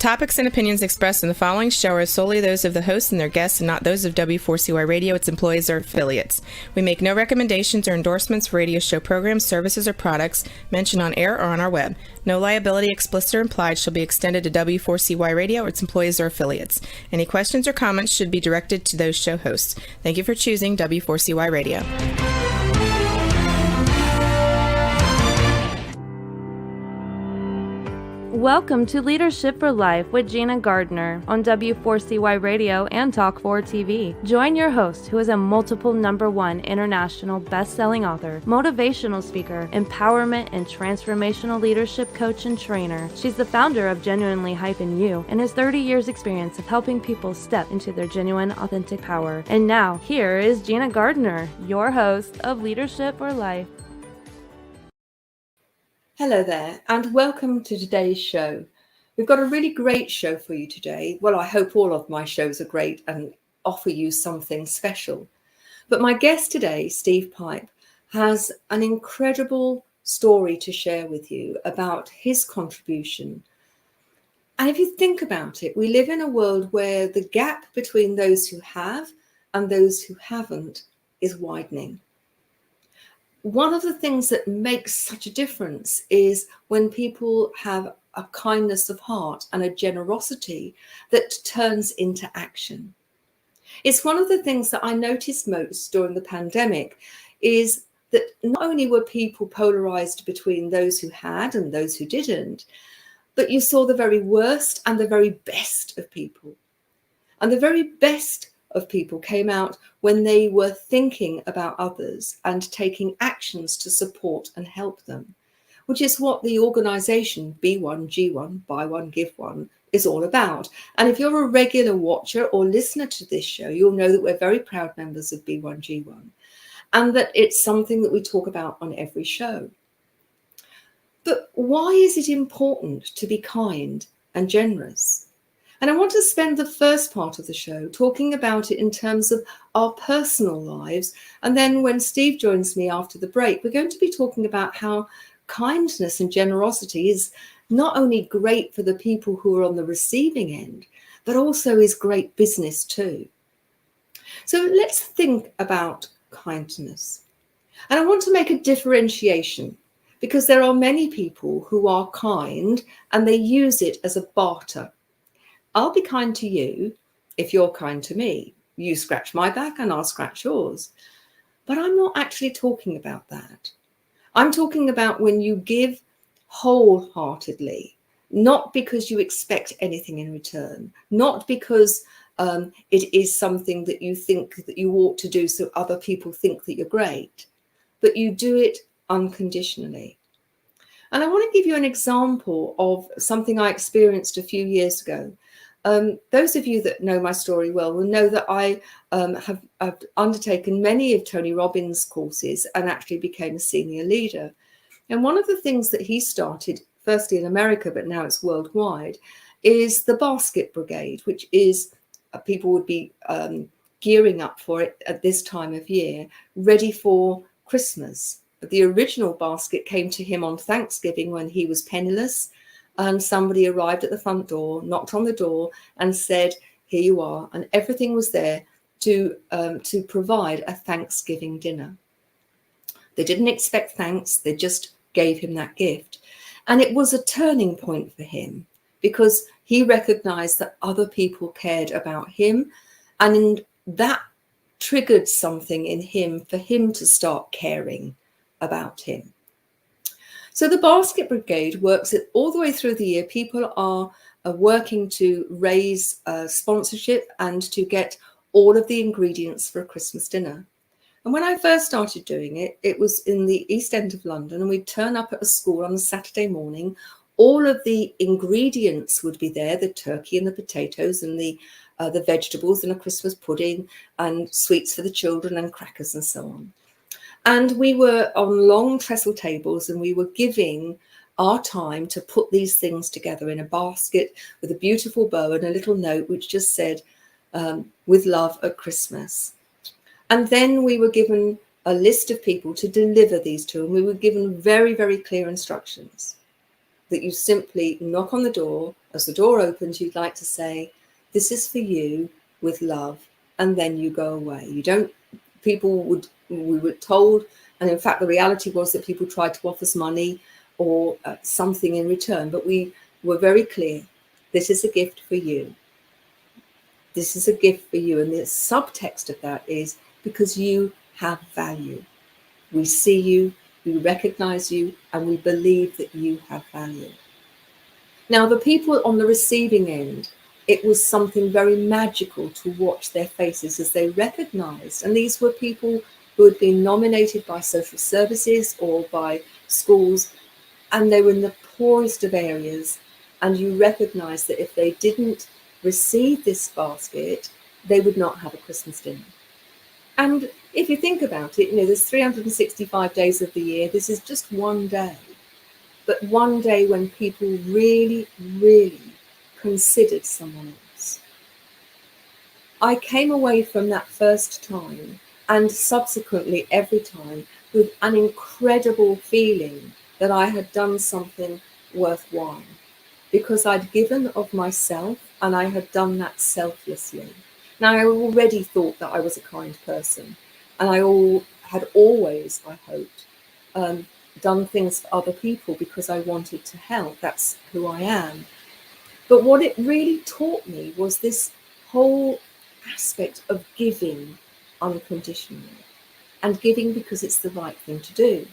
topics and opinions expressed in the following show are solely those of the host and their guests and not those of W4CY Radio, its employees, or affiliates. We make no recommendations or endorsements for radio show programs, services, or products mentioned on air or on our web. No liability, explicit or implied, shall be extended to W4CY Radio or its employees or affiliates. Any questions or comments should be directed to those show hosts. Thank you for choosing W4CY Radio. Welcome to Leadership for Life with Gina Gardner on W4CY Radio and Talk4 TV. Join your host, who is a multiple #1 international best-selling author, motivational speaker, empowerment and transformational leadership coach and trainer. She's the founder of Genuinely Hyping You and has 30 years experience of helping people step into their genuine, authentic power. And now, here is Gina Gardner, your host of Leadership for Life. Hello there, and welcome to today's show. We've got a really great show for you today. Well, I hope all of my shows are great and offer you something special. But my guest today, Steve Pipe, has an incredible story to share with you about his contribution. And if you think about it, we live in a world where the gap between those who have and those who haven't is widening. One of the things that makes such a difference is when people have a kindness of heart and a generosity that turns into action. It's one of the things that I noticed most during the pandemic is that not only were people polarized between those who had and those who didn't, but you saw the very worst and the very best of people. And the very best of people came out when they were thinking about others and taking actions to support and help them, which is what the organization B1G1, Buy One, Give One, is all about. And if you're a regular watcher or listener to this show, you'll know that we're very proud members of B1G1 and that it's something that we talk about on every show. But why is it important to be kind and generous? And I want to spend the first part of the show talking about it in terms of our personal lives. And then when Steve joins me after the break, we're going to be talking about how kindness and generosity is not only great for the people who are on the receiving end, but also is great business too. So let's think about kindness. And I want to make a differentiation because there are many people who are kind and they use it as a barter. I'll be kind to you if you're kind to me. You scratch my back and I'll scratch yours. But I'm not actually talking about that. I'm talking about when you give wholeheartedly, not because you expect anything in return, not because it is something that you think that you ought to do so other people think that you're great, but you do it unconditionally. And I want to give you an example of something I experienced a few years ago. Those of you that know my story well will know that I have undertaken many of Tony Robbins' courses and actually became a senior leader. And one of the things that he started, firstly in America, but now it's worldwide, is the Basket Brigade, which is people would be gearing up for it at this time of year, ready for Christmas. But the original basket came to him on Thanksgiving when he was penniless. And somebody arrived at the front door, knocked on the door and said, here you are. And everything was there to provide a Thanksgiving dinner. They didn't expect thanks. They just gave him that gift. And it was a turning point for him because he recognized that other people cared about him. And that triggered something in him for him to start caring about him. So the Basket Brigade works it all the way through the year. People are working to raise sponsorship and to get all of the ingredients for a Christmas dinner. And when I first started doing it, it was in the East End of London, and we'd turn up at a school on a Saturday morning. All of the ingredients would be there, the turkey and the potatoes and the vegetables and a Christmas pudding and sweets for the children and crackers and so on. And we were on long trestle tables and we were giving our time to put these things together in a basket with a beautiful bow and a little note which just said, with love at Christmas. And then we were given a list of people to deliver these to, and we were given very, very clear instructions. that you simply knock on the door. As the door opens, you'd like to say, "This is for you with love," and then you go away. You don't, we were told, and in fact, the reality was that people tried to offer us money or something in return, but we were very clear. This is a gift for you. This is a gift for you. And the subtext of that is because you have value. We see you, we recognize you, and we believe that you have value. Now, the people on the receiving end, it was something very magical to watch their faces as they recognized. And these were people who had been nominated by social services or by schools, and they were in the poorest of areas. And you recognized that if they didn't receive this basket, they would not have a Christmas dinner. And if you think about it, there's 365 days of the year. This is just one day. But one day when people really, really considered someone else. I came away from that first time and subsequently every time with an incredible feeling that I had done something worthwhile because I'd given of myself and I had done that selflessly. Now, I already thought that I was a kind person, and I had always, I hoped, done things for other people because I wanted to help. That's who I am. But what it really taught me was this whole aspect of giving unconditionally and giving because it's the right thing to do.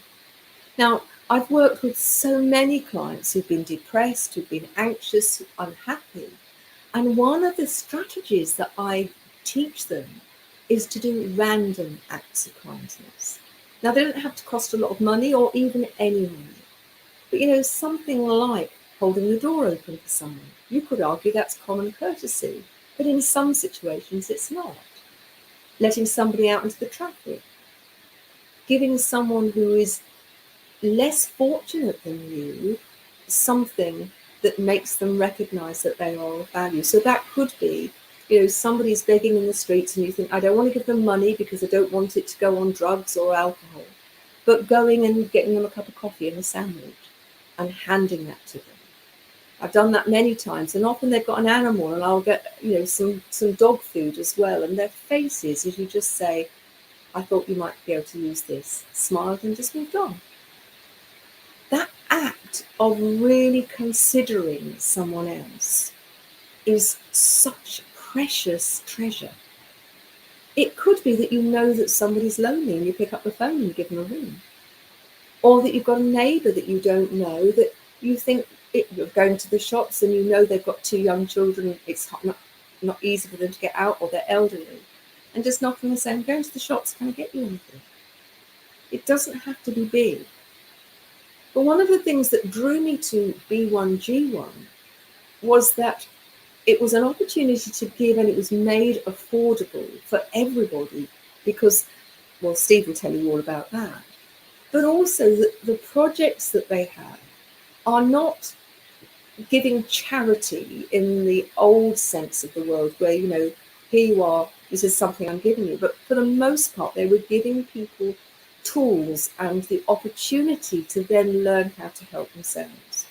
Now, I've worked with so many clients who've been depressed, who've been anxious, unhappy. And one of the strategies that I teach them is to do random acts of kindness. Now, they don't have to cost a lot of money or even any money. But, something like holding the door open for someone. You could argue that's common courtesy, but in some situations it's not. Letting somebody out into the traffic. Giving someone who is less fortunate than you something that makes them recognize that they are of value. So that could be, somebody's begging in the streets and you think, I don't want to give them money because I don't want it to go on drugs or alcohol, but going and getting them a cup of coffee and a sandwich and handing that to them. I've done that many times, and often they've got an animal and I'll get, some dog food as well, and their faces, as you just say, I thought you might be able to use this, smiled and just moved on. That act of really considering someone else is such precious treasure. It could be that that somebody's lonely and you pick up the phone and you give them a ring. Or that you've got a neighbour that you don't know that you think you're going to the shops and they've got 2 young children, it's not easy for them to get out, or they're elderly. And just knocking and saying, going to the shops, can I get you anything? It doesn't have to be big. But one of the things that drew me to B1G1 was that it was an opportunity to give, and it was made affordable for everybody because, Steve will tell you all about that. But also that the projects that they have are not giving charity in the old sense of the world where, here you are, this is something I'm giving you. But for the most part, they were giving people tools and the opportunity to then learn how to help themselves.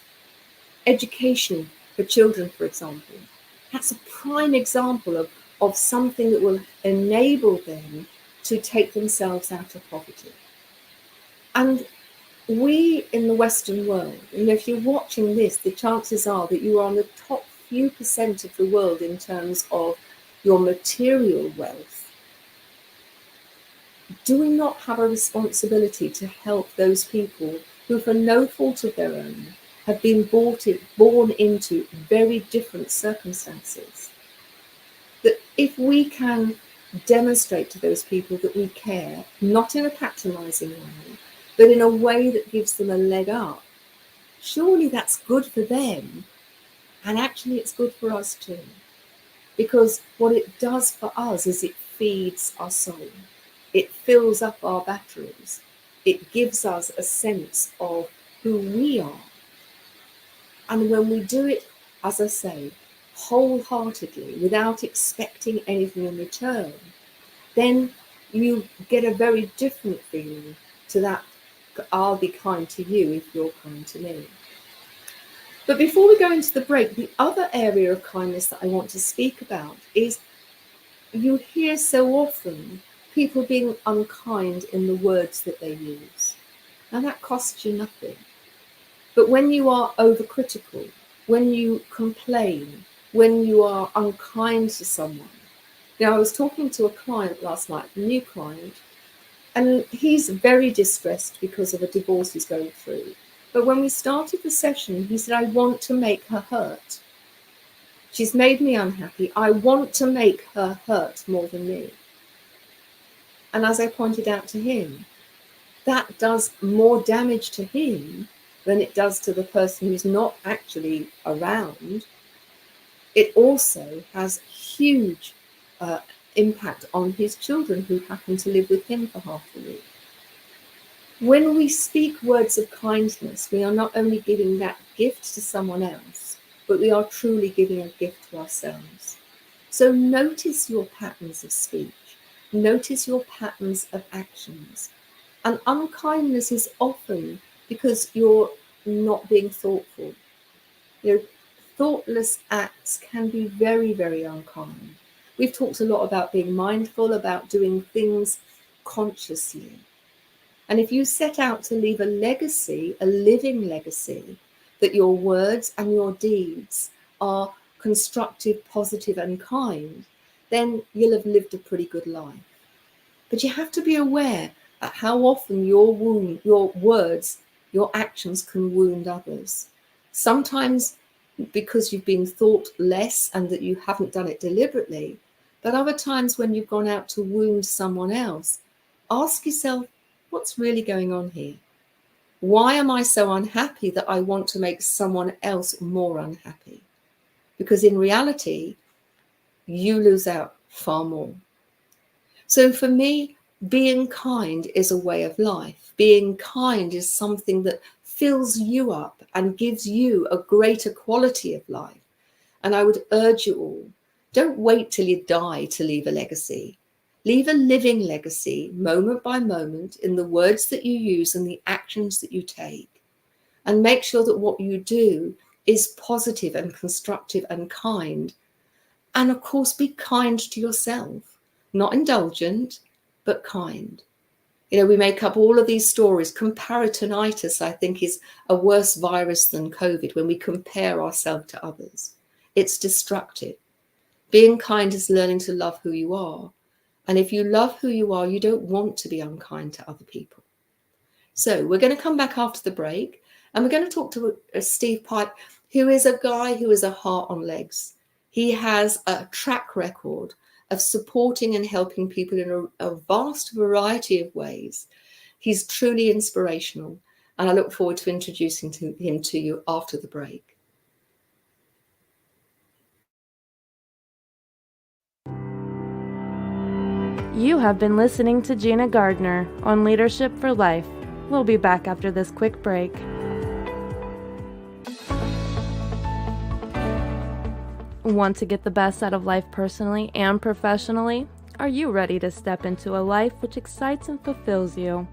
Education for children, for example, that's a prime example of something that will enable them to take themselves out of poverty. And we in the Western world, if you're watching this, the chances are that you are on the top few % of the world in terms of your material wealth. Do we not have a responsibility to help those people who, for no fault of their own, have been born into very different circumstances? That if we can demonstrate to those people that we care, not in a patronizing way, but in a way that gives them a leg up, surely that's good for them. And actually it's good for us too. Because what it does for us is it feeds our soul. It fills up our batteries. It gives us a sense of who we are. And when we do it, as I say, wholeheartedly, without expecting anything in return, then you get a very different feeling to that, I'll be kind to you if you're kind to me. But before we go into the break, the other area of kindness that I want to speak about is you hear so often people being unkind in the words that they use. Now that costs you nothing. But when you are overcritical, when you complain, when you are unkind to someone. I was talking to a client last night, a new client, and he's very distressed because of a divorce he's going through. But when we started the session, he said, I want to make her hurt. She's made me unhappy. I want to make her hurt more than me. And as I pointed out to him, that does more damage to him than it does to the person who's not actually around. It also has huge impact on his children who happen to live with him for half the week. When we speak words of kindness, we are not only giving that gift to someone else, but we are truly giving a gift to ourselves. So notice your patterns of speech. Notice your patterns of actions. And unkindness is often because you're not being thoughtful. Thoughtless acts can be very, very unkind. We've talked a lot about being mindful, about doing things consciously. And if you set out to leave a legacy, a living legacy, that your words and your deeds are constructive, positive, and kind, then you'll have lived a pretty good life. But you have to be aware at how often your words, your actions can wound others. Sometimes because you've been thought less and that you haven't done it deliberately, but other times when you've gone out to wound someone else, ask yourself, what's really going on here? Why am I so unhappy that I want to make someone else more unhappy? Because in reality, you lose out far more. So for me, being kind is a way of life. Being kind is something that fills you up and gives you a greater quality of life. And I would urge you all, don't wait till you die to leave a legacy. Leave a living legacy, moment by moment, in the words that you use and the actions that you take. And make sure that what you do is positive and constructive and kind. And of course, be kind to yourself. Not indulgent, but kind. We make up all of these stories. Comparatonitis, I think, is a worse virus than COVID when we compare ourselves to others. It's destructive. Being kind is learning to love who you are. And if you love who you are, you don't want to be unkind to other people. So we're going to come back after the break and we're going to talk to Steve Pipe, who is a guy who is a heart on legs. He has a track record of supporting and helping people in a vast variety of ways. He's truly inspirational. And I look forward to introducing him to you after the break. You have been listening to Gina Gardner on Leadership for Life. We'll be back after this quick break. Want to get the best out of life personally and professionally? Are you ready to step into a life which excites and fulfills you?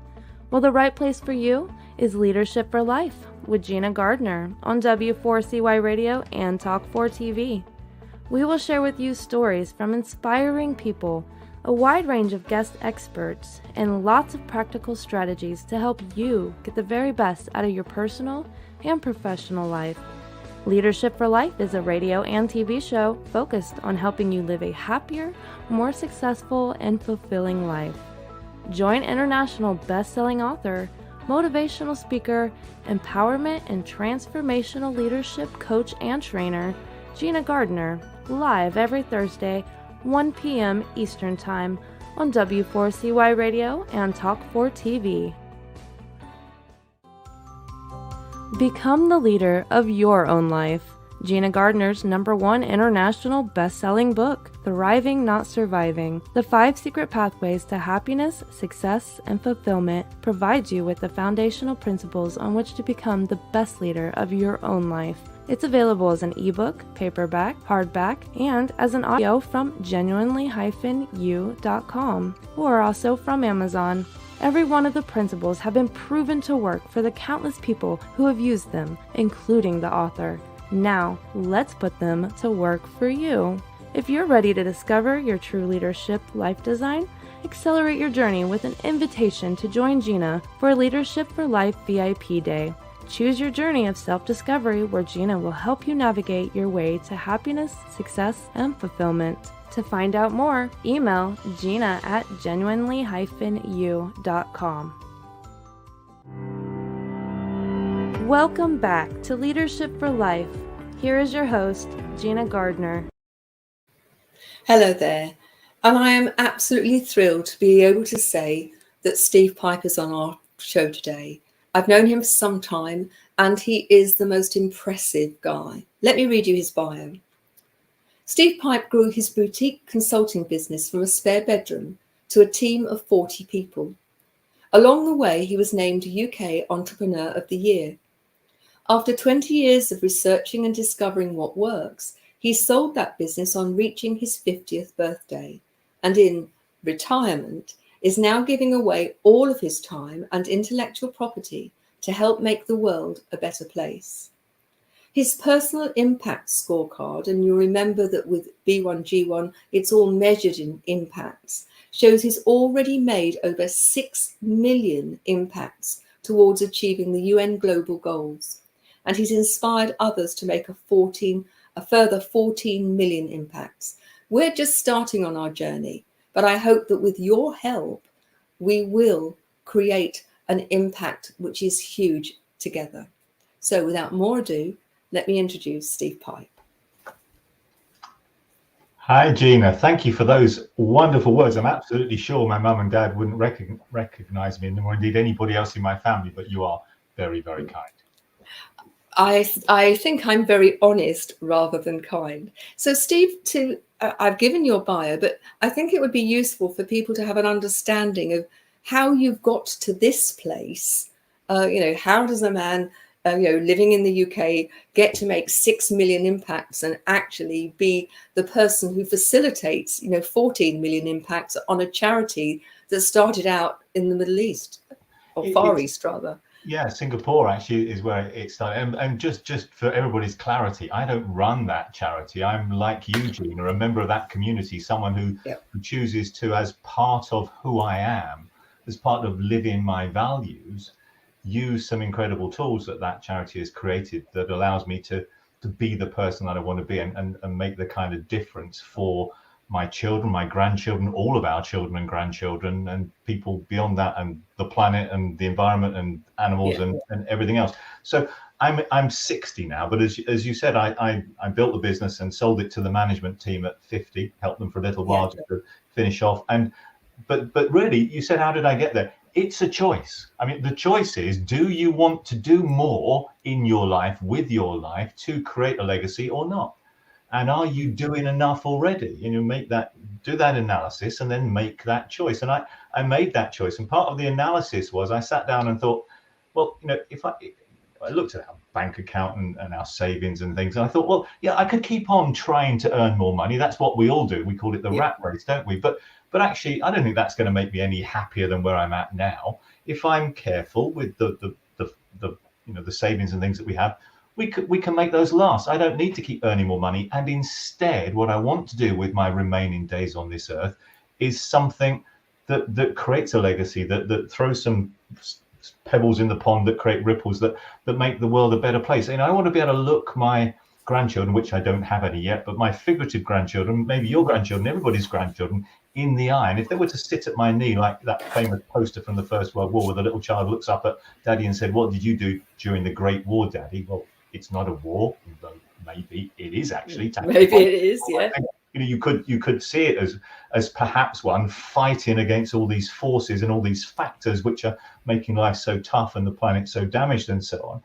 Well, the right place for you is Leadership for Life with Gina Gardner on W4CY Radio and Talk4 TV. We will share with you stories from inspiring people, a wide range of guest experts, and lots of practical strategies to help you get the very best out of your personal and professional life. Leadership for Life is a radio and TV show focused on helping you live a happier, more successful, and fulfilling life. Join international best-selling author, motivational speaker, empowerment and transformational leadership coach and trainer, Gina Gardner, live every Thursday, 1 p.m. Eastern Time on W4CY Radio and Talk4 TV. Become the leader of your own life. Gina Gardner's #1 international best-selling book, Thriving Not Surviving, The 5 Secret Pathways to Happiness, Success, and Fulfillment, provides you with the foundational principles on which to become the best leader of your own life. It's available as an ebook, paperback, hardback, and as an audio from genuinely-you.com, or also from Amazon. Every one of the principles have been proven to work for the countless people who have used them, including the author. Now, let's put them to work for you. If you're ready to discover your true leadership life design, accelerate your journey with an invitation to join Gina for Leadership for Life VIP Day. Choose your journey of self-discovery where Gina will help you navigate your way to happiness, success, and fulfillment. To find out more, email gina@genuinely-u.com. Welcome back to Leadership for Life. Here is your host, Gina Gardner. Hello there, and I am absolutely thrilled to be able to say that Steve Piper's on our show today. I've known him for some time, and he is the most impressive guy. Let me read you his bio. Steve Pipe grew his boutique consulting business from a spare bedroom to a team of 40 people. Along the way, he was named UK Entrepreneur of the Year. After 20 years of researching and discovering what works, he sold that business on reaching his 50th birthday, and in retirement is now giving away all of his time and intellectual property to help make the world a better place. His personal impact scorecard, and you'll remember that with B1G1, it's all measured in impacts, shows he's already made over 6 million impacts towards achieving the UN global goals. And he's inspired others to make a further 14 million impacts. We're just starting on our journey, but I hope that with your help, we will create an impact which is huge together. So without more ado, let me introduce Steve Pipe. Hi, Gina. Thank you for those wonderful words. I'm absolutely sure my mum and dad wouldn't recognize me, nor indeed anybody else in my family, but you are very, very kind. I think I'm very honest rather than kind. So Steve, I've given your bio, but I think it would be useful for people to have an understanding of how you've got to this place. How does a man, living in the UK, get to make 6 million impacts and actually be the person who facilitates, 14 million impacts on a charity that started out in the Middle East, or Far East rather. Yeah, Singapore actually is where it started. And just for everybody's clarity, I don't run that charity. I'm like you, Gina, a member of that community, someone who chooses to, as part of who I am, as part of living my values, use some incredible tools that charity has created that allows me to be the person that I want to be and make the kind of difference for my children, my grandchildren, all of our children and grandchildren, and people beyond that, and the planet and the environment and animals and everything else. So I'm 60 now, but as you said, I built the business and sold it to the management team at 50, helped them for a little while to finish off. But really, you said, how did I get there? It's a choice. I mean, the choice is, do you want to do more in your life, with your life, to create a legacy or not? And are you doing enough already? And you do that analysis and then make that choice. And I made that choice. And part of the analysis was I sat down and thought, well, if I looked at our bank account and our savings and things, and I thought, well, yeah, I could keep on trying to earn more money. That's what we all do. We call it the rat race, don't we? But actually, I don't think that's going to make me any happier than where I'm at now. If I'm careful with the savings and things that we have, we can make those last. I don't need to keep earning more money. And instead, what I want to do with my remaining days on this earth is something that creates a legacy, that throws some pebbles in the pond, that create ripples, that make the world a better place. And I want to be able to look my grandchildren, which I don't have any yet, but my figurative grandchildren, maybe your grandchildren, everybody's grandchildren, in the eye. And if they were to sit at my knee, like that famous poster from the First World War, where the little child looks up at Daddy and said, "What did you do during the Great War, Daddy?" Well, it's not a war, though maybe it is actually. Maybe it is, yeah. You could see it as perhaps one fighting against all these forces and all these factors which are making life so tough and the planet so damaged and so on.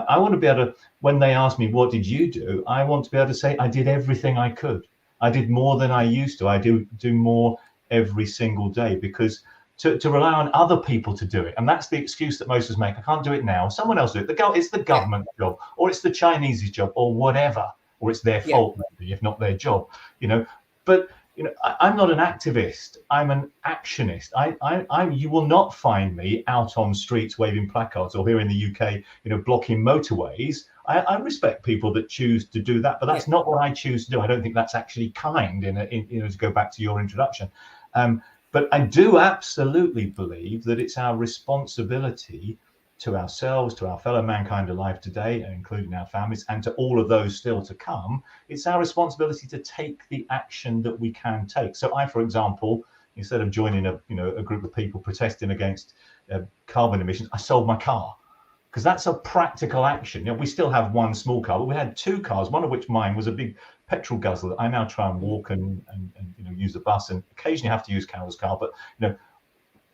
I want to be able to, when they ask me, what did you do? I want to be able to say, I did everything I could. I did more than I used to. I do more every single day, because to rely on other people to do it. And that's the excuse that most of us make. I can't do it now. Someone else do it. It's the government's job, or it's the Chinese's job, or whatever, or it's their fault, maybe, if not their job, But I'm not an activist. I'm an actionist. You will not find me out on streets waving placards, or here in the UK, blocking motorways. I respect people that choose to do that, but that's not what I choose to do. I don't think that's actually kind. To go back to your introduction, but I do absolutely believe that it's our responsibility to ourselves, to our fellow mankind alive today, including our families, and to all of those still to come. It's our responsibility to take the action that we can take. So I, for example, instead of joining a group of people protesting against carbon emissions, I sold my car, because that's a practical action. We still have one small car, but we had two cars, one of which mine was a big petrol guzzler. I now try and walk and use the bus, and occasionally have to use Carol's car. But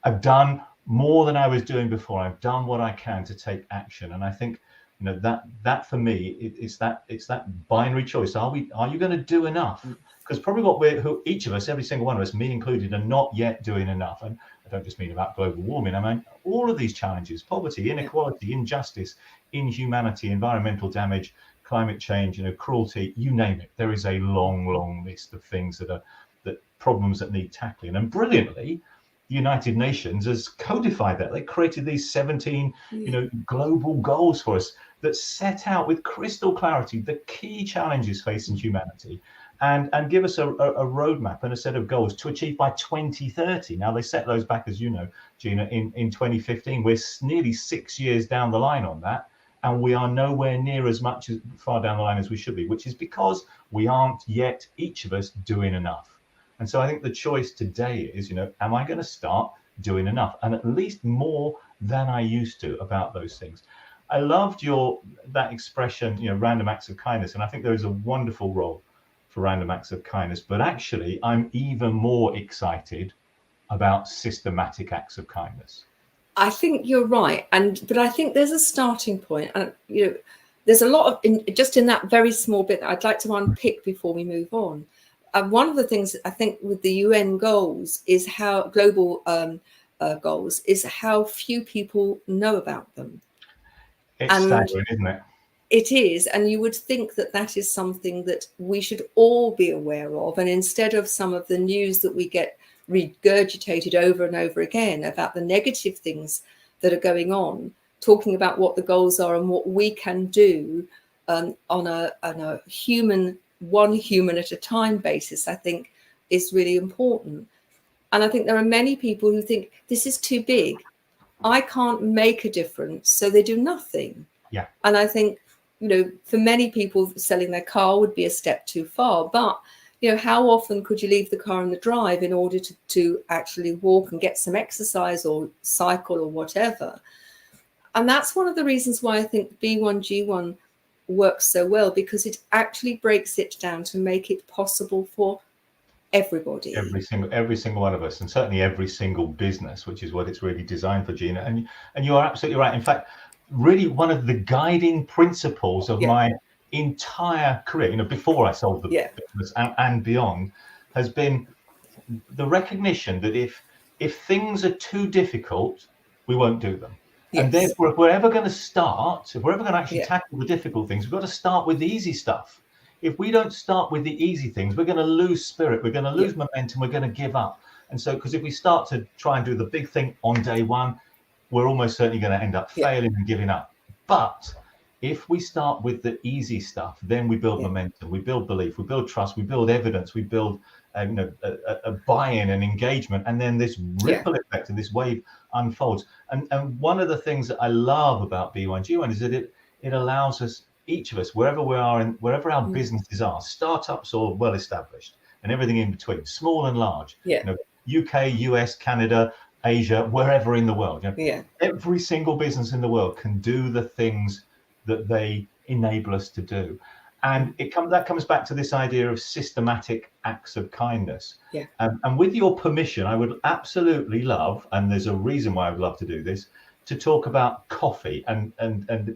I've done more than I was doing before. I've done what I can to take action, and I think that for me, it's that binary choice. Are you going to do enough? Because probably each of us, every single one of us, me included, are not yet doing enough. And I don't just mean about global warming. I mean all of these challenges: poverty, inequality, injustice, inhumanity, environmental damage, climate change, cruelty, you name it. There is a long list of things that problems that need tackling. And brilliantly, the United Nations has codified that. They created these 17, global goals for us that set out with crystal clarity the key challenges facing humanity, and give us a roadmap and a set of goals to achieve by 2030. Now, they set those back, as you know, Gina, in 2015. We're nearly 6 years down the line on that, and we are nowhere near as far down the line as we should be, which is because we aren't yet, each of us, doing enough. And so I think the choice today is, am I going to start doing enough, and at least more than I used to, about those things? I loved that expression, random acts of kindness. And I think there is a wonderful role for random acts of kindness. But actually, I'm even more excited about systematic acts of kindness. I think you're right. But I think there's a starting point. And, there's a lot just in that very small bit that I'd like to unpick before we move on. One of the things I think with the UN goals is how global goals is how few people know about them. It's staggering, isn't it? It is. And you would think that is something that we should all be aware of. And instead of some of the news that we get regurgitated over and over again about the negative things that are going on, talking about what the goals are and what we can do on a one human at a time basis, I think is really important. And I think there are many people who think this is too big. I can't make a difference, so they do nothing. Yeah. And I think, for many people, selling their car would be a step too far. But, how often could you leave the car in the drive in order to actually walk and get some exercise or cycle or whatever? And that's one of the reasons why I think B1G1 works so well, because it actually breaks it down to make it possible for everybody, every single one of us, and certainly every single business, which is what it's really designed for, Gina. And you are absolutely right. In fact, really one of the guiding principles of my entire career, before I sold the business and beyond, has been the recognition that if things are too difficult, we won't do them. Yes. And therefore, if we're ever going to actually tackle the difficult things, we've got to start with the easy stuff. If we don't start with the easy things, we're going to lose spirit, we're going to lose momentum, we're going to give up. And so, because if we start to try and do the big thing on day one, we're almost certainly going to end up failing and giving up. But if we start with the easy stuff, then we build momentum, we build belief, we build trust, we build evidence, we build a buy-in and engagement, and then this ripple effect and this wave unfolds. And one of the things that I love about B1G1 is that it allows us, each of us, wherever we are and wherever our businesses are, startups or well established, and everything in between, small and large, UK, US, Canada, Asia, wherever in the world, every single business in the world can do the things that they enable us to do. And that comes back to this idea of systematic acts of kindness. And with your permission, I would absolutely love, and there's a reason why I would love to do this, to talk about coffee, and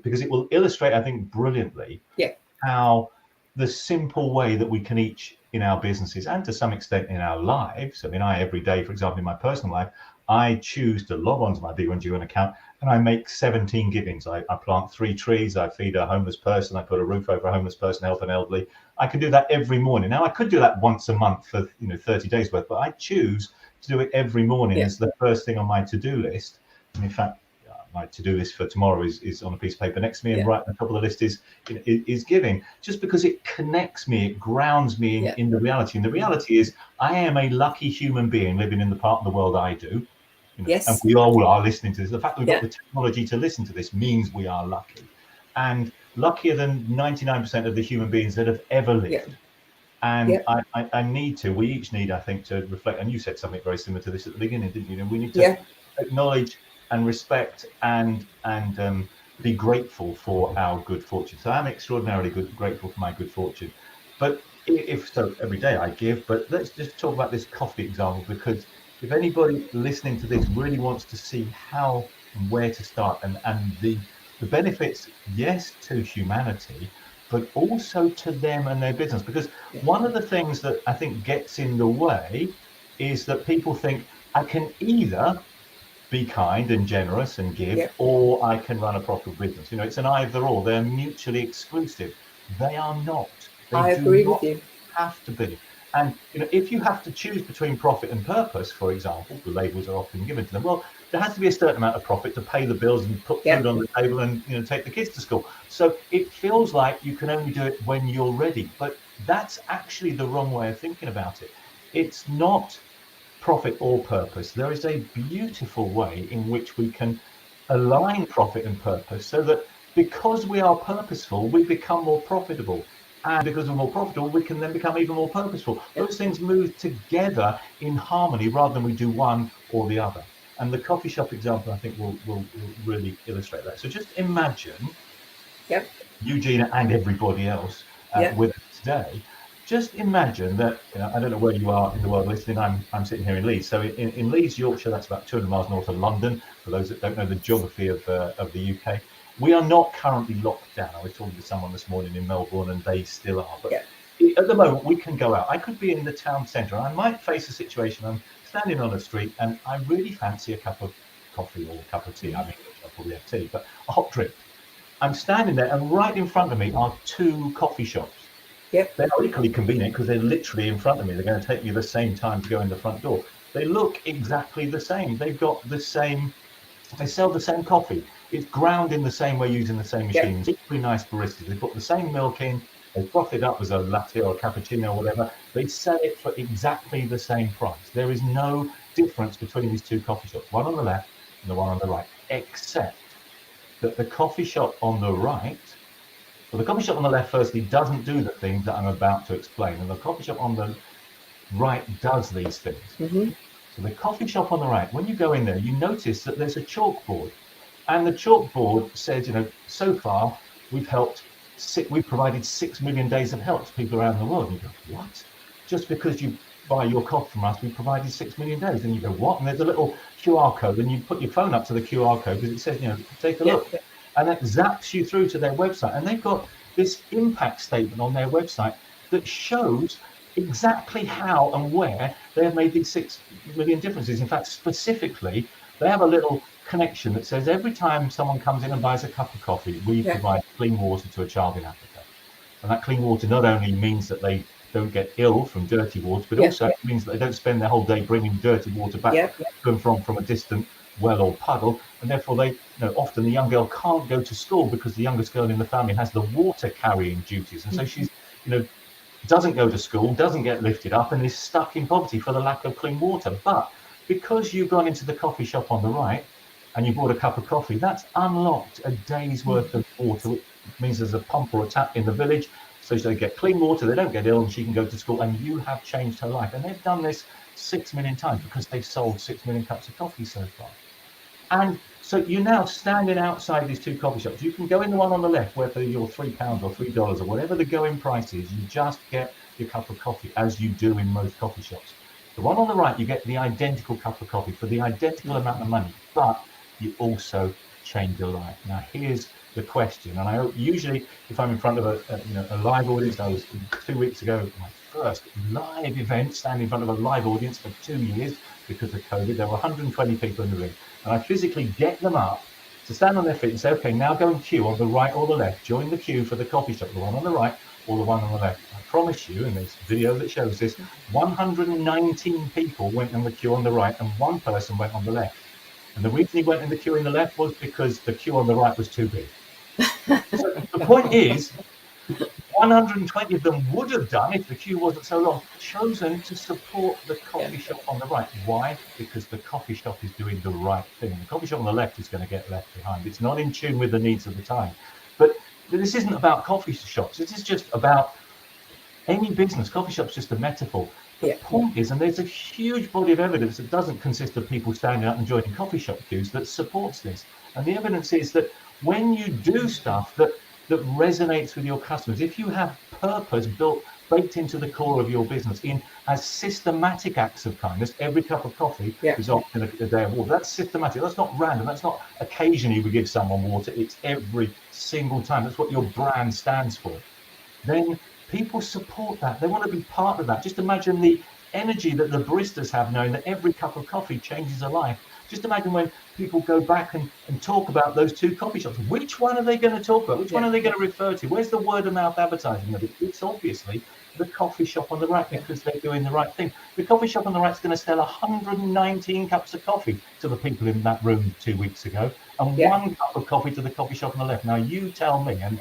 because it will illustrate, I think, brilliantly how the simple way that we can each in our businesses and to some extent in our lives. I mean, I every day, for example, in my personal life, I choose to log on to my Be One G1 account and I make 17 givings. I plant 3 trees, I feed a homeless person, I put a roof over a homeless person, help an elderly. I can do that every morning. Now I could do that once a month for 30 days worth, but I choose to do it every morning as the first thing on my to-do list. And in fact, my to-do list for tomorrow is on a piece of paper next to me, and right on the top of the list is giving, just because it connects me, it grounds me in the reality. And the reality is I am a lucky human being living in the part of the world I do. And we all are listening to this. The fact that we've got the technology to listen to this means we are lucky, and luckier than 99% of the human beings that have ever lived. And I need to, we each need, I think, to reflect. And you said something very similar to this at the beginning, didn't you? We need to acknowledge and respect and be grateful for our good fortune. So I'm extraordinarily grateful for my good fortune. But if so, every day I give. But let's just talk about this coffee example, because if anybody listening to this really wants to see how and where to start, and the benefits, yes, to humanity, but also to them and their business. Because one of the things that I think gets in the way is that people think I can either be kind and generous and give, or I can run a profitable business. It's an either or. They're mutually exclusive. They are not. I agree with you. Have to be. And if you have to choose between profit and purpose, for example, the labels are often given to them. Well, there has to be a certain amount of profit to pay the bills and put food on the table and take the kids to school. So it feels like you can only do it when you're ready, but that's actually the wrong way of thinking about it. It's not profit or purpose. There is a beautiful way in which we can align profit and purpose, so that because we are purposeful, we become more profitable. And because we're more profitable, we can then become even more purposeful. Those things move together in harmony rather than we do one or the other. And the coffee shop example, I think, will really illustrate that. So just imagine, Eugenia and everybody else with us today, just imagine that, I don't know where you are in the world listening. I'm sitting here in Leeds. So in Leeds, Yorkshire, that's about 200 miles north of London, for those that don't know the geography of the UK. We are not currently locked down. I was talking to someone this morning in Melbourne, and they still are. But at the moment, we can go out. I could be in the town centre, and I might face a situation. I'm standing on a street, and I really fancy a cup of coffee or a cup of tea. I mean, I'll probably have tea, but a hot drink. I'm standing there, and right in front of me are 2 coffee shops. They're equally convenient because they're literally in front of me. They're going to take me the same time to go in the front door. They look exactly the same. They've got the same. They sell the same coffee. It's ground in the same way, using the same machines. Equally nice baristas. They put the same milk in. They froth it up as a latte or a cappuccino or whatever. They sell it for exactly the same price. There is no difference between these 2 coffee shops, one on the left and the one on the right, except that the coffee shop on the right, well, the coffee shop on the left, firstly, doesn't do the things that I'm about to explain, and the coffee shop on the right does these things. So the coffee shop on the right, when you go in there, you notice that there's a chalkboard. And the chalkboard says, so far we've provided 6 million days of help to people around the world. And you go, what? Just because you buy your coffee from us, we provided 6 million days. And you go, what? And there's a little QR code, and you put your phone up to the QR code because it says, take a look. And that zaps you through to their website. And they've got this impact statement on their website that shows exactly how and where they have made these 6 million differences. In fact, specifically, they have a little connection that says every time someone comes in and buys a cup of coffee, we provide clean water to a child in Africa. And that clean water not only means that they don't get ill from dirty water, but also it means that they don't spend their whole day bringing dirty water back to and from a distant well or puddle. And therefore they, often the young girl can't go to school because the youngest girl in the family has the water carrying duties. And so she's, doesn't go to school, doesn't get lifted up, and is stuck in poverty for the lack of clean water. But because you've gone into the coffee shop on the right and you bought a cup of coffee, that's unlocked a day's worth of water, which means there's a pump or a tap in the village, so they get clean water, they don't get ill, and she can go to school, and you have changed her life. And they've done this 6 million times because they've sold 6 million cups of coffee so far. And so you're now standing outside these 2 coffee shops. You can go in the one on the left, whether you're £3 or $3 or whatever the going price is, you just get your cup of coffee, as you do in most coffee shops. The one on the right, you get the identical cup of coffee for the identical amount of money, but you also change your life. Now, here's the question, and I usually, if I'm in front of a live audience, I was 2 weeks ago, my first live event, standing in front of a live audience for 2 years, because of COVID. There were 120 people in the room, and I physically get them up to stand on their feet and say, okay, now go and queue on the right or the left. Join the queue for the coffee shop, the one on the right or the one on the left. I promise you, and there's video that shows this, 119 people went in the queue on the right and one person went on the left. And the reason he went in the queue on the left was because the queue on the right was too big. So the point is, 120 of them would have done, if the queue wasn't so long, chosen to support the coffee shop on the right. Why? Because the coffee shop is doing the right thing. The coffee shop on the left is going to get left behind. It's not in tune with the needs of the time. But this isn't about coffee shops. This is just about any business. Coffee shop's just a metaphor. The point is, and there's a huge body of evidence that doesn't consist of people standing up and joining coffee shop queues that supports this. And the evidence is that when you do stuff that resonates with your customers, if you have purpose baked into the core of your business in as systematic acts of kindness, every cup of coffee results in a day of water. That's systematic. That's not random. That's not occasionally we give someone water. It's every single time. That's what your brand stands for. Then people support that. They want to be part of that. Just imagine the energy that the baristas have, knowing that every cup of coffee changes a life. Just imagine when people go back and talk about those two coffee shops. Which one are they going to talk about? Which one are they going to refer to? Where's the word of mouth advertising of it? It's obviously the coffee shop on the right, because they're doing the right thing. The coffee shop on the right is going to sell 119 cups of coffee to the people in that room 2 weeks ago, and one cup of coffee to the coffee shop on the left. Now you tell me, and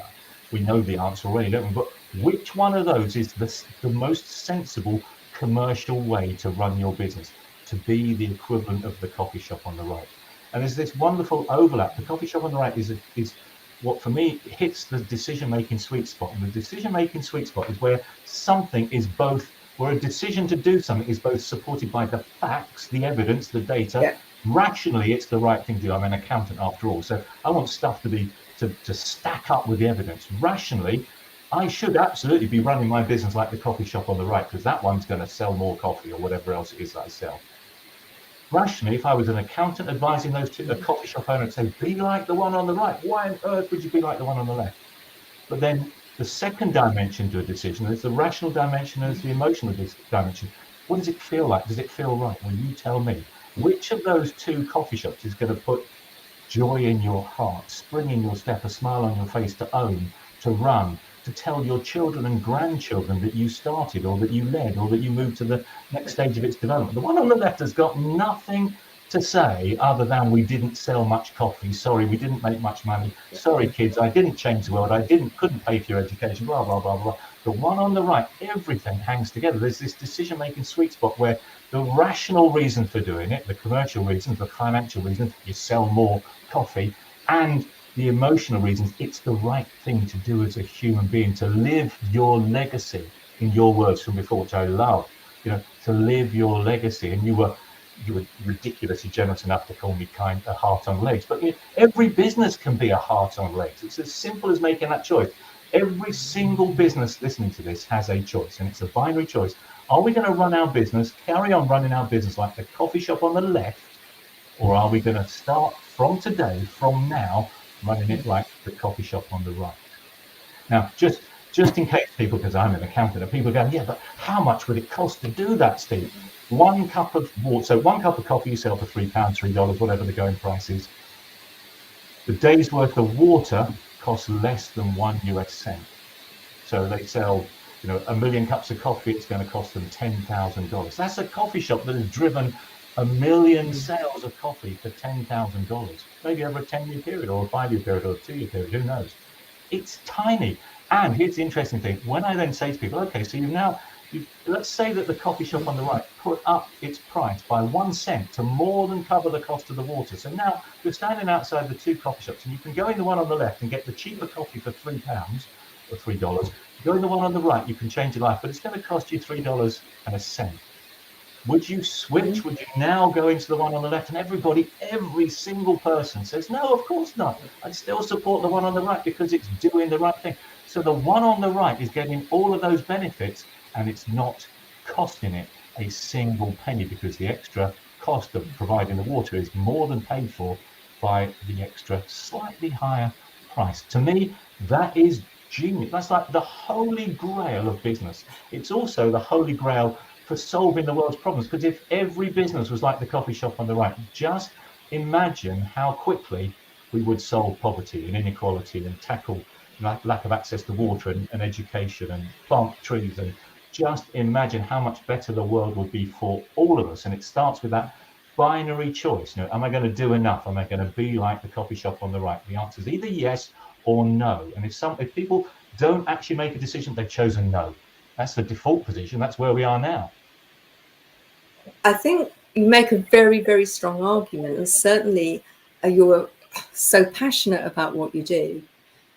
we know the answer already, don't we? But which one of those is the most sensible commercial way to run your business, to be the equivalent of the coffee shop on the right? And there's this wonderful overlap. The coffee shop on the right is what, for me, hits the decision-making sweet spot. And the decision-making sweet spot is where something is both, where a decision to do something is both supported by the facts, the evidence, the data. Rationally, it's the right thing to do. I'm an accountant after all, so I want stuff to stack up with the evidence. Rationally, I should absolutely be running my business like the coffee shop on the right, because that one's going to sell more coffee or whatever else it is that I sell. Rationally, if I was an accountant advising those two, a coffee shop owner, and say, be like the one on the right, why on earth would you be like the one on the left? But then the second dimension to a decision is the rational dimension, is the emotional dimension. What does it feel like? Does it feel right? Well, you tell me. Which of those two coffee shops is going to put joy in your heart, spring in your step, a smile on your face, to own, to run, to tell your children and grandchildren that you started, or that you led, or that you moved to the next stage of its development? The one on the left has got nothing to say other than, we didn't sell much coffee, sorry, we didn't make much money, sorry kids, I didn't change the world, I couldn't pay for your education, blah blah blah blah. The one on the right, everything hangs together. There's this decision-making sweet spot where the rational reasons for doing it, the commercial reasons, the financial reasons, you sell more coffee, and the emotional reasons, it's the right thing to do as a human being, to live your legacy, in your words from before, which I love, to live your legacy. And you were ridiculously generous enough to call me a heart on legs. But every business can be a heart on legs. It's as simple as making that choice. Every single business listening to this has a choice, and it's a binary choice. Are we going to run our business, carry on running our business like the coffee shop on the left, or are we going to start from today, from now, running it like the coffee shop on the right? Now, just in case people, because I'm an accountant, and people go, yeah, but how much would it cost to do that, Steve? 1 cup of water, so 1 cup of coffee you sell for £3, $3, whatever the going price is. The day's worth of water costs less than 1 US cent. So they sell, 1 million cups of coffee, it's going to cost them $10,000. That's a coffee shop that has driven 1 million sales of coffee for $10,000, maybe over a 10-year period, or a 5-year period, or a 2-year period, who knows? It's tiny. And here's the interesting thing. When I then say to people, okay, so let's say that the coffee shop on the right put up its price by 1 cent to more than cover the cost of the water. So now you're standing outside the two coffee shops, and you can go in the one on the left and get the cheaper coffee for £3 or $3. Go in the one on the right, you can change your life, but it's going to cost you $3 and a cent. Would you switch? Would you now go into the one on the left? And every single person says, no, of course not. I'd still support the one on the right because it's doing the right thing. So the one on the right is getting all of those benefits, and it's not costing it a single penny, because the extra cost of providing the water is more than paid for by the extra slightly higher price. To me, that is genius. That's like the holy grail of business. It's also the holy grail for solving the world's problems. Because if every business was like the coffee shop on the right, just imagine how quickly we would solve poverty and inequality and tackle lack of access to water and education and plant trees. And just imagine how much better the world would be for all of us. And it starts with that binary choice. Am I going to do enough? Am I going to be like the coffee shop on the right? The answer is either yes or no. And if people don't actually make a decision, they've chosen no. That's the default position. That's where we are now. I think you make a very, very strong argument, and certainly you're so passionate about what you do.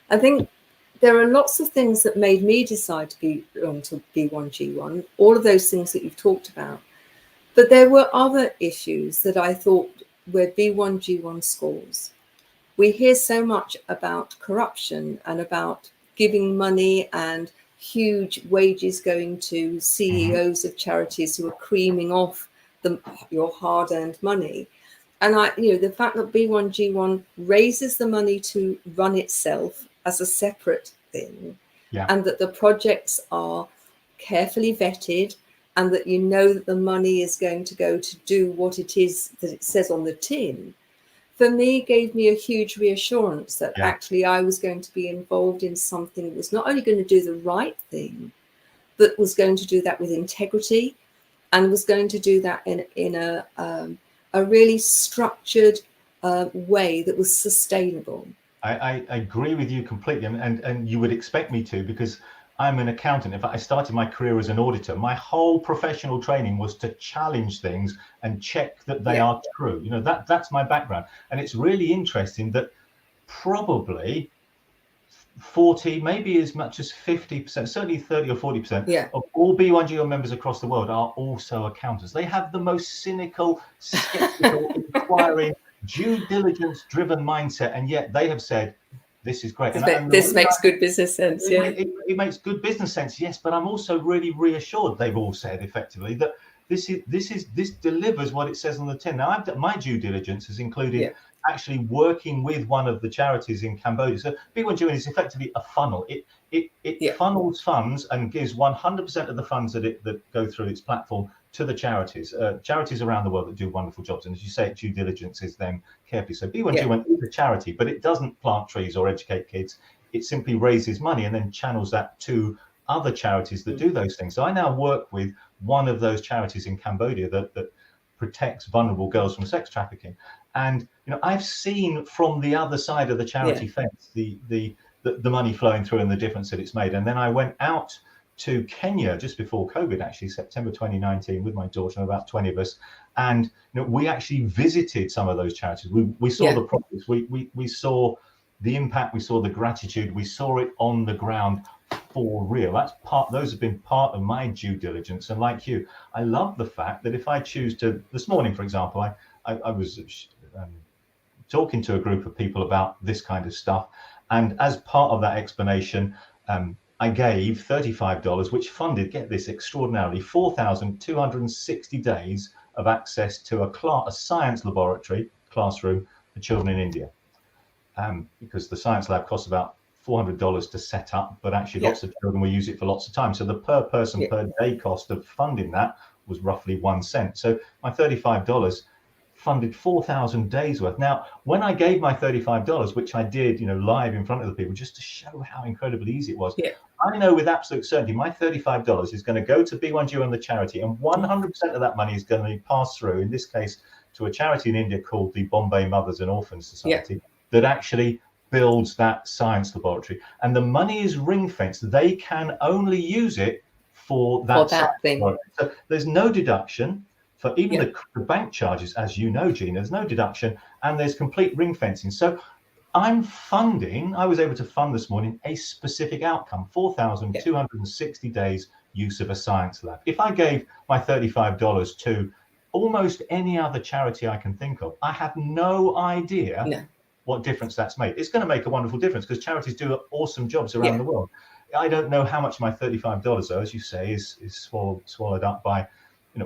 I think there are lots of things that made me decide to belong to B1G1, all of those things that you've talked about. But there were other issues that I thought were B1G1 scores. We hear so much about corruption and about giving money and huge wages going to CEOs of charities who are creaming off your hard-earned money. And the fact that B1G1 raises the money to run itself as a separate thing, and that the projects are carefully vetted, and that that the money is going to go to do what it is that it says on the tin, for me gave me a huge reassurance that actually I was going to be involved in something that was not only going to do the right thing, but was going to do that with integrity, and was going to do that in a really structured way that was sustainable. I agree with you completely, and you would expect me to, because I'm an accountant. In fact, I started my career as an auditor. My whole professional training was to challenge things and check that they are true. That's my background. And it's really interesting that probably 40, maybe as much as 50%, certainly 30 or 40% of all B1GO members across the world are also accountants. They have the most cynical, skeptical, inquiring, due diligence driven mindset, and yet they have said, this is great. This makes good business sense. It makes good business sense, yes, but I'm also really reassured, they've all said effectively, that this delivers what it says on the tin. Now, my due diligence has included actually working with one of the charities in Cambodia. So B1G is effectively a funnel. It funnels funds and gives 100% of the funds that go through its platform to the charities around the world that do wonderful jobs. And as you say, due diligence is them carefully. So B1G1 is a charity, but it doesn't plant trees or educate kids. It simply raises money and then channels that to other charities that do those things. So I now work with one of those charities in Cambodia that protects vulnerable girls from sex trafficking. And I've seen from the other side of the charity fence the money flowing through and the difference that it's made. And then I went out to Kenya just before COVID, actually September 2019, with my daughter and about 20 of us, and we actually visited some of those charities. We saw the progress, we saw the impact, we saw the gratitude, we saw it on the ground for real. Those have been part of my due diligence. And like you, I love the fact that if I choose to, this morning, for example, I was talking to a group of people about this kind of stuff. And as part of that explanation, I gave $35, which funded, get this, extraordinarily 4,260 days of access to a science laboratory classroom for children in India. Because the science lab costs about $400 to set up, but actually lots of children will use it for lots of time. So the per person per day cost of funding that was roughly 1 cent. So my $35 funded 4,000 days worth. Now, when I gave my $35, which I did, live in front of the people, just to show how incredibly easy it was, I know with absolute certainty my $35 is going to go to B1G and the charity, and 100% of that money is going to be passed through, in this case, to a charity in India called the Bombay Mothers and Orphans Society, that actually builds that science laboratory. And the money is ring-fenced. They can only use it for that thing. So there's no deduction for even the bank charges, as you know, Gina. There's no deduction, and there's complete ring fencing. So I was able to fund this morning a specific outcome, 4,260 days use of a science lab. If I gave my $35 to almost any other charity I can think of, I have no idea what difference that's made. It's going to make a wonderful difference because charities do awesome jobs around the world. I don't know how much my $35, though, as you say, is swallowed up by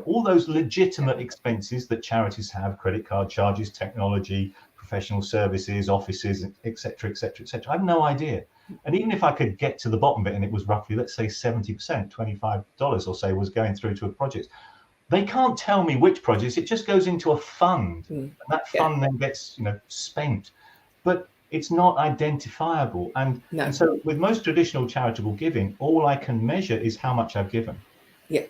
all those legitimate expenses that charities have: credit card charges, technology, professional services, offices, etc., etc., etc. I have no idea. And even if I could get to the bottom bit and it was roughly, let's say 70%, $25 or so was going through to a project, they can't tell me which projects. It just goes into a fund, and that fund then gets, spent. But it's not identifiable. And so with most traditional charitable giving, all I can measure is how much I've given. Yeah.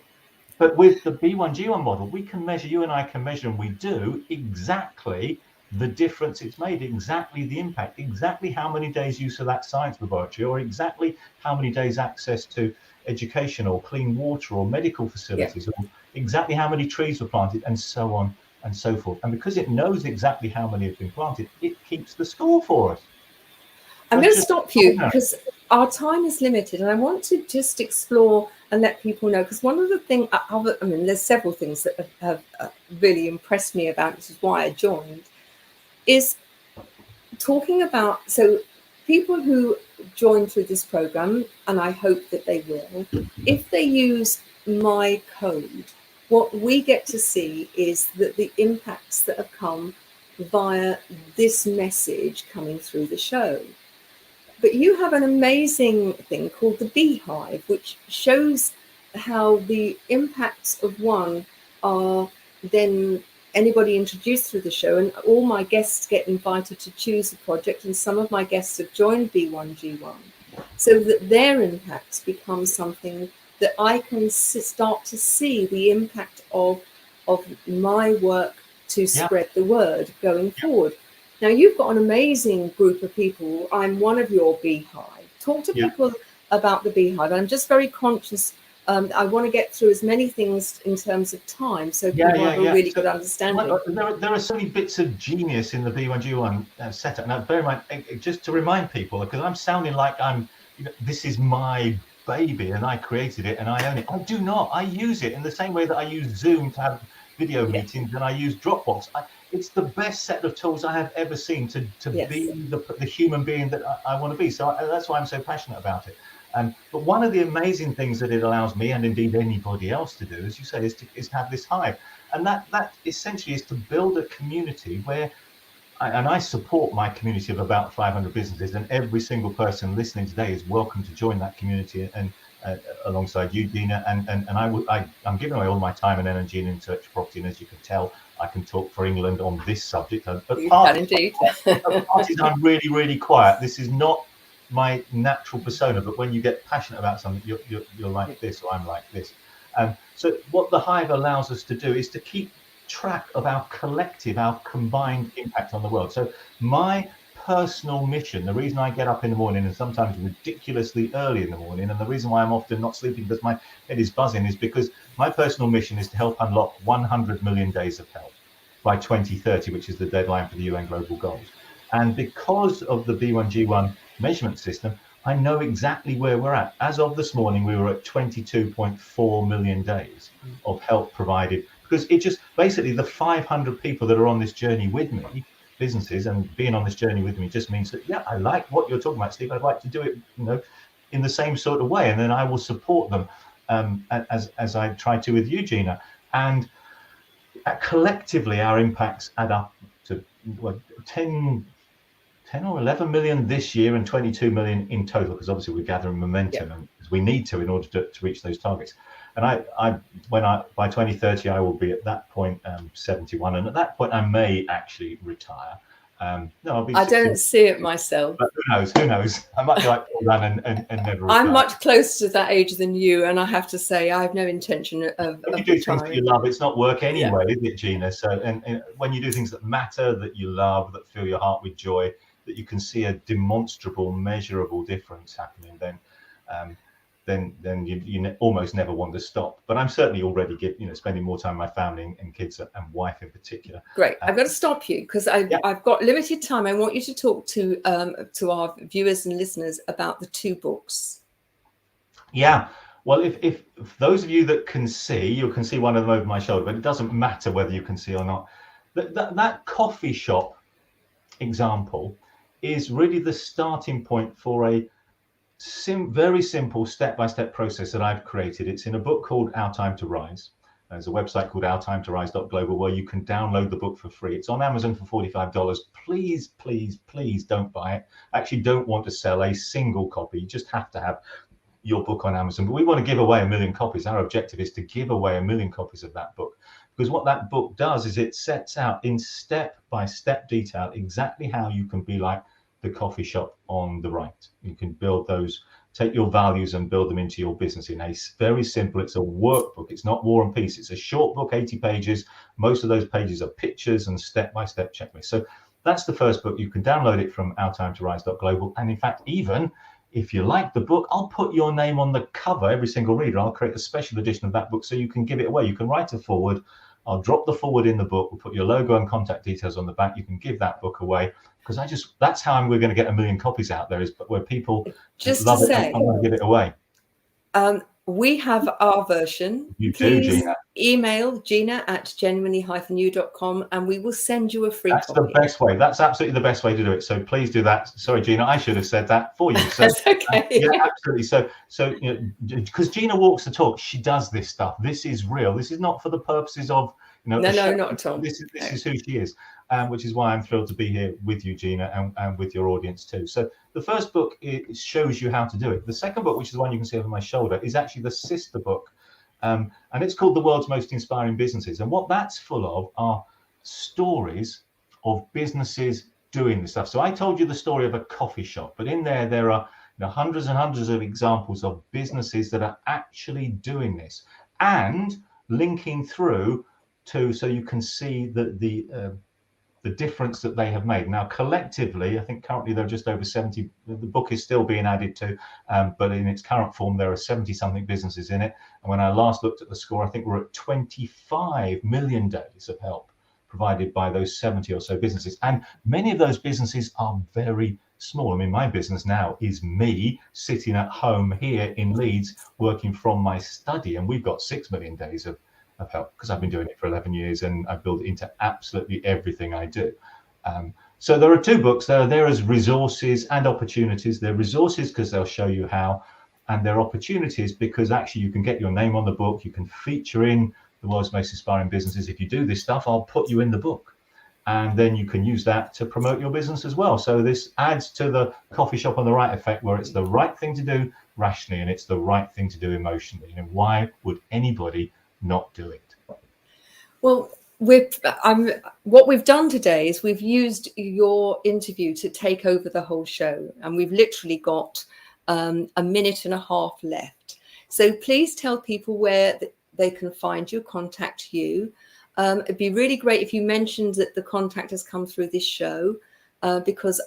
But with the B1G1 model, we can measure, you and I can measure, and we do exactly the difference it's made, exactly the impact, exactly how many days use of that science laboratory, or exactly how many days access to education or clean water or medical facilities, or exactly how many trees were planted, and so on and so forth. And because it knows exactly how many have been planted, it keeps the score for us. I'm going to stop you because our time is limited, and I want to just explore and let people know, because one of the things, I mean, there's several things that have really impressed me about, which is why I joined, is talking about, so people who join through this program, and I hope that they will, if they use my code, what we get to see is that the impacts that have come via this message coming through the show. But you have an amazing thing called the Beehive, which shows how the impacts of one are then anybody introduced through the show, and all my guests get invited to choose a project, and some of my guests have joined B1G1, so that their impacts become something that I can start to see the impact of my work to spread the word going forward. Now, you've got an amazing group of people. I'm one of your Beehive. Talk to people about the Beehive. I'm just very conscious. I want to get through as many things in terms of time, so people have a really good understanding. There are so many bits of genius in the B1G1 setup. Now, bear in mind, just to remind people, because I'm sounding like this is my baby and I created it and I own it. I do not. I use it in the same way that I use Zoom to have video meetings and I use Dropbox. It's the best set of tools I have ever seen to be the human being that I want to be. So that's why I'm so passionate about it. But one of the amazing things that it allows me, and indeed anybody else to do, as you say, is to have this hive. And that essentially is to build a community where, and I support my community of about 500 businesses, and every single person listening today is welcome to join that community and alongside you, Dina. And I'm giving away all my time and energy in intellectual property, and as you can tell, I can talk for England on this subject. You can indeed. At parties, I'm really, really quiet. This is not my natural persona, but when you get passionate about something, you're like this, or I'm like this. So what the hive allows us to do is to keep track of our collective, our combined impact on the world. So my personal mission, the reason I get up in the morning, and sometimes ridiculously early in the morning, and the reason why I'm often not sleeping because my head is buzzing, is because my personal mission is to help unlock 100 million days of health by 2030, which is the deadline for the UN Global Goals. And because of the B1G1 measurement system, I know exactly where we're at. As of this morning, we were at 22.4 million days of help provided, because it just basically the 500 people that are on this journey with me, businesses, and being on this journey with me just means that, I like what you're talking about, Steve. I'd like to do it, in the same sort of way, and then I will support them as I try to with you, Gina. And collectively, our impacts add up to 10 or 11 million this year and 22 million in total, because obviously we're gathering momentum and as we need to in order to reach those targets. And by 2030, I will be at that point 71, and at that point I may actually retire. No, I'll be. I don't see it myself. But who knows? I might be like run and never retire. I'm much closer to that age than you, and I have to say I have no intention of when you do things that you love, it's not work anyway, is it, Gina? So and when you do things that matter, that you love, that fill your heart with joy, that you can see a demonstrable, measurable difference happening, then you almost never want to stop. But I'm certainly already spending more time with my family and kids and wife in particular. Great. I've got to stop you because I've got limited time. I want you to talk to our viewers and listeners about the two books. Yeah. Well, if those of you that can see, you can see one of them over my shoulder, but it doesn't matter whether you can see or not. That coffee shop example is really the starting point for a very simple step-by-step process that I've created. It's in a book called Our Time to Rise. There's a website called ourtimetorise.global where you can download the book for free. It's on Amazon for $45. Please, please, please don't buy it. I actually don't want to sell a single copy. You just have to have your book on Amazon. But we want to give away 1 million copies. Our objective is to give away 1 million copies of that book, because what that book does is it sets out in step-by-step detail exactly how you can be like the coffee shop on the right. You can build those, take your values and build them into your business in a very simple, it's a workbook. It's not War and Peace. It's a short book, 80 pages. Most of those pages are pictures and step-by-step checklists. So that's the first book. You can download it from ourtimetorise.global. And in fact, even if you like the book, I'll put your name on the cover, every single reader. I'll create a special edition of that book so you can give it away. You can write a foreword. I'll drop the foreword in the book. We'll put your logo and contact details on the back. You can give that book away, because that's how we're going to get 1 million copies out there, is where people just love to it say, and want to give it away. We have our version. You Please do, Gina. email gina@genuinely-you.com and we will send you a free That's copy. the best way. That's absolutely the best way to do it. So please do that. Sorry, Gina, I should have said that for you. So, That's okay. Yeah, absolutely. So you know, because Gina walks the talk, she does this stuff. This is real. This is not for the purposes of, you know, No, not at all. This is who she is, which is why I'm thrilled to be here with you, Gina, and with your audience too. So the first book, it shows you how to do it. The second book, which is the one you can see over my shoulder, is actually the sister book. And it's called The World's Most Inspiring Businesses. And what that's full of are stories of businesses doing this stuff. So I told you the story of a coffee shop, but in there are, you know, hundreds and hundreds of examples of businesses that are actually doing this and linking through to, so you can see the difference that they have made. Now, collectively, I think currently there are just over 70, the book is still being added to, but in its current form, there are 70 something businesses in it. And when I last looked at the score, I think we're at 25 million days of help provided by those 70 or so businesses. And many of those businesses are very small. I mean, my business now is me sitting at home here in Leeds, working from my study, and we've got 6 million days of help, because I've been doing it for 11 years and I've built it into absolutely everything I do. So there are two books. They're there as resources and opportunities. They're resources because they'll show you how, and they're opportunities because actually you can get your name on the book. You can feature in The World's Most Inspiring Businesses. If you do this stuff, I'll put you in the book, and then you can use that to promote your business as well. So this adds to the coffee shop on the right effect, where it's the right thing to do rationally and it's the right thing to do emotionally. And why would anybody not do it? Well, what we've done today is we've used your interview to take over the whole show, and we've literally got a minute and a half left. So please tell people where they can find you, contact you. It'd be really great if you mentioned that the contact has come through this show, because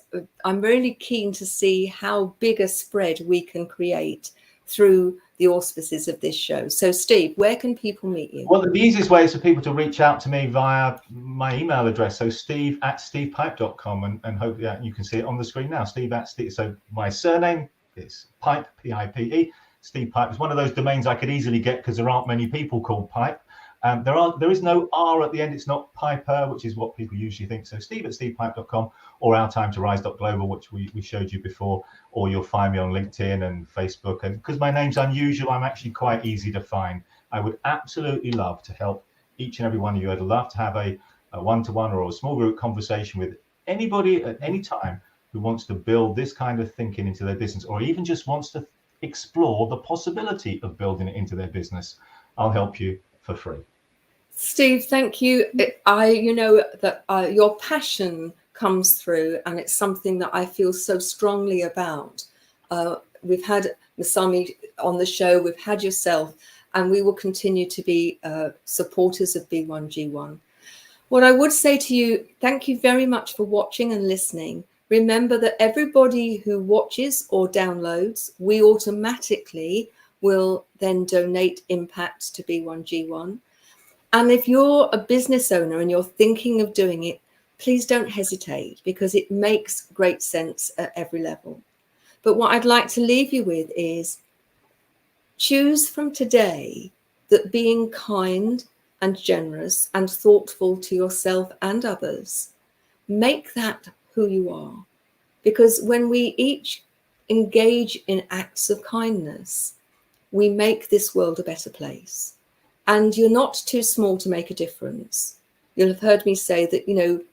I'm really keen to see how big a spread we can create through the auspices of this show. So Steve, where can people meet you? Well, the easiest way is for people to reach out to me via my email address. So steve@stevepipe.com, and hopefully you can see it on the screen now. Steve@Steve. So my surname is Pipe, P-I-P-E. Steve Pipe is one of those domains I could easily get because there aren't many people called Pipe. There is no R at the end. It's not Piper, which is what people usually think. So steve@stevepipe.com or ourtimetorise.global, which we showed you before, or you'll find me on LinkedIn and Facebook. And because my name's unusual, I'm actually quite easy to find. I would absolutely love to help each and every one of you. I'd love to have a one-to-one or a small group conversation with anybody at any time who wants to build this kind of thinking into their business, or even just wants to explore the possibility of building it into their business. I'll help you for free. Steve, thank you. You know that your passion comes through, and it's something that I feel so strongly about. We've had Masami on the show, we've had yourself, and we will continue to be supporters of B1G1. What I would say to you, thank you very much for watching and listening. Remember that everybody who watches or downloads, we automatically will then donate impact to B1G1. And if you're a business owner and you're thinking of doing it, please don't hesitate, because it makes great sense at every level. But what I'd like to leave you with is choose from today that being kind and generous and thoughtful to yourself and others, make that who you are. Because when we each engage in acts of kindness, we make this world a better place. And you're not too small to make a difference. You'll have heard me say that,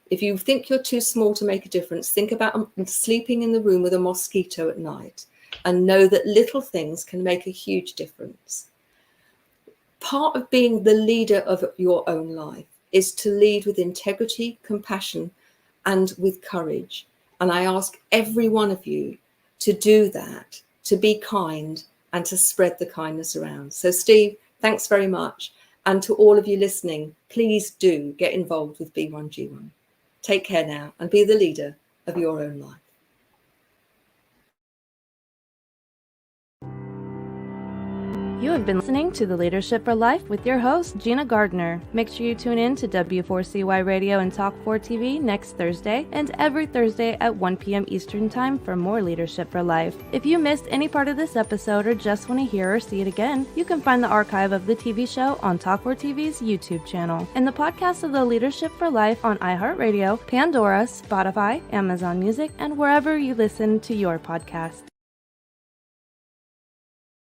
if you think you're too small to make a difference, think about sleeping in the room with a mosquito at night and know that little things can make a huge difference. Part of being the leader of your own life is to lead with integrity, compassion, and with courage. And I ask every one of you to do that, to be kind and to spread the kindness around. So Steve, thanks very much. And to all of you listening, please do get involved with B1G1. Take care now and be the leader of your own life. You have been listening to The Leadership for Life with your host, Gina Gardner. Make sure you tune in to W4CY Radio and Talk 4 TV next Thursday and every Thursday at 1 p.m. Eastern Time for more Leadership for Life. If you missed any part of this episode or just want to hear or see it again, you can find the archive of the TV show on Talk 4 TV's YouTube channel and the podcast of The Leadership for Life on iHeartRadio, Pandora, Spotify, Amazon Music, and wherever you listen to your podcast.